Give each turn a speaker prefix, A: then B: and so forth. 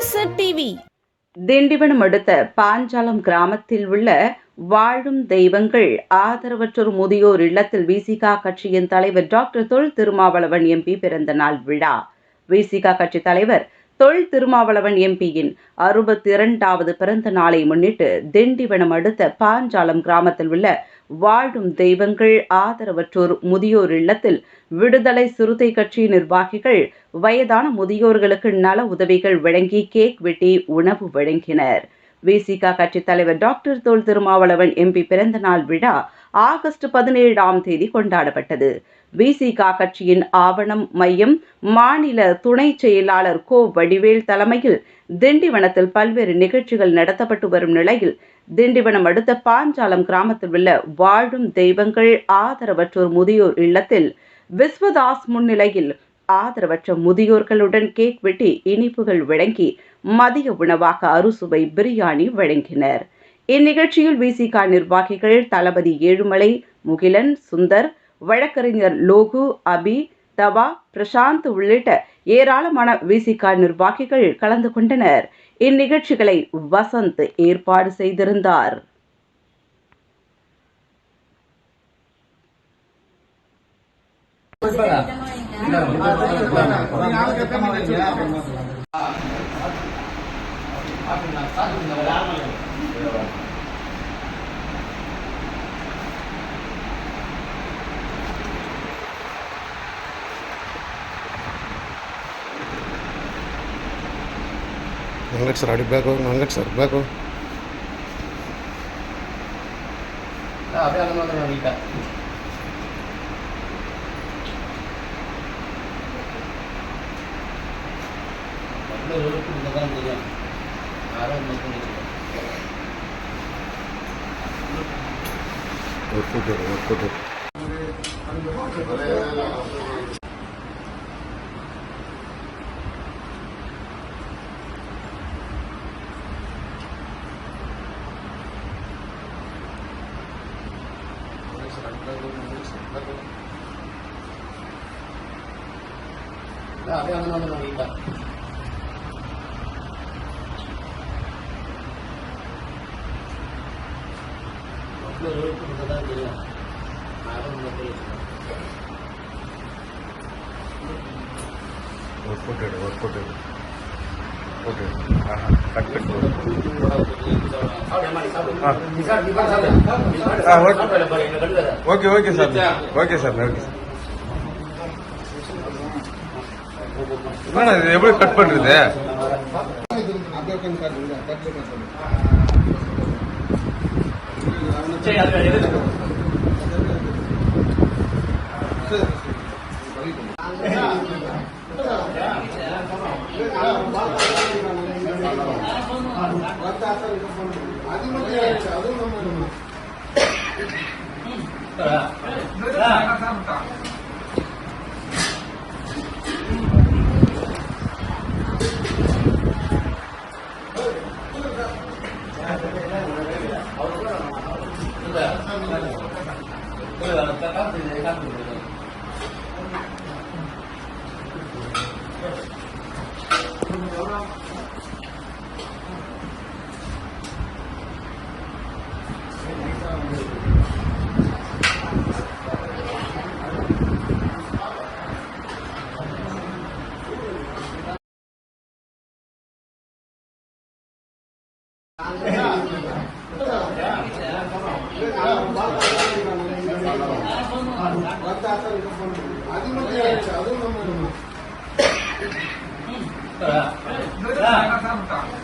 A: அரசர் டிவி.
B: திண்டிவனம் அடுத்த பாஞ்சாலம் கிராமத்தில் உள்ள வாழும் தெய்வங்கள் ஆதரவற்றோர் முதியோர் இல்லத்தில் விசிக கட்சியின் தலைவர் டாக்டர் தொல் திருமாவளவன் எம்பி பிறந்த நாள் விழா. விசிக கட்சி தலைவர் தொல் திருமாவளவன் எம்பியின் 62வது பிறந்த நாளை முன்னிட்டு திண்டிவனம் அடுத்த பாஞ்சாலம் கிராமத்தில் உள்ள வாழும் தெய்வங்கள் ஆதரவற்றோர் முதியோர் இல்லத்தில் விடுதலை சிறுத்தை கட்சி நிர்வாகிகள் வயதான முதியோர்களுக்கு நல உதவிகள் வழங்கி கேக் வெட்டி உணவு வழங்கினர். விசிக கட்சி தலைவர் டாக்டர் தொல் திருமாவளவன் எம்பி பிறந்த நாள் விழா ஆகஸ்ட் 17ஆம் தேதி கொண்டாடப்பட்டது. விசிக கட்சியின் ஆவணம் மையம் மாநில துணை செயலாளர் கோ வடிவேல் தலைமையில் திண்டிவனத்தில் பல்வேறு நிகழ்ச்சிகள் நடத்தப்பட்டு வரும் நிலையில் திண்டிவனம் அடுத்த பாஞ்சாலம் கிராமத்தில் உள்ள வாழும் தெய்வங்கள் ஆதரவற்றோர் முதியோர் இல்லத்தில் விஸ்வதாஸ் முன்னிலையில் ஆதரவற்ற முதியோர்களுடன் கேக் வெட்டி இனிப்புகள் வழங்கி மதிய உணவாக அறுசுவை பிரியாணி வழங்கினர். இந்நிகழ்ச்சியில் விசிக நிர்வாகிகள் தளபதி ஏழுமலை, முகிலன், சுந்தர், வழக்கறிஞர் லோகு, அபி, தவா, பிரசாந்த் உள்ளிட்ட ஏராளமான விசிக நிர்வாகிகள் கலந்து கொண்டனர். இந்நிகழ்ச்சிகளை வசந்த் ஏற்பாடு செய்திருந்தார்.
C: Nangkat sir, adik bago, nangkat sir, bago.
D: Apa yang nonton yang kita? Lalu kita dia. Arah nonton itu.
C: Foto.
D: Apa yang nonton yang kita? Lalu kita dia. Arah nonton itu.
C: Foto. Cut. Okay, sir. என்னண்ணா இது எப்படி cut பண்றது?
D: அது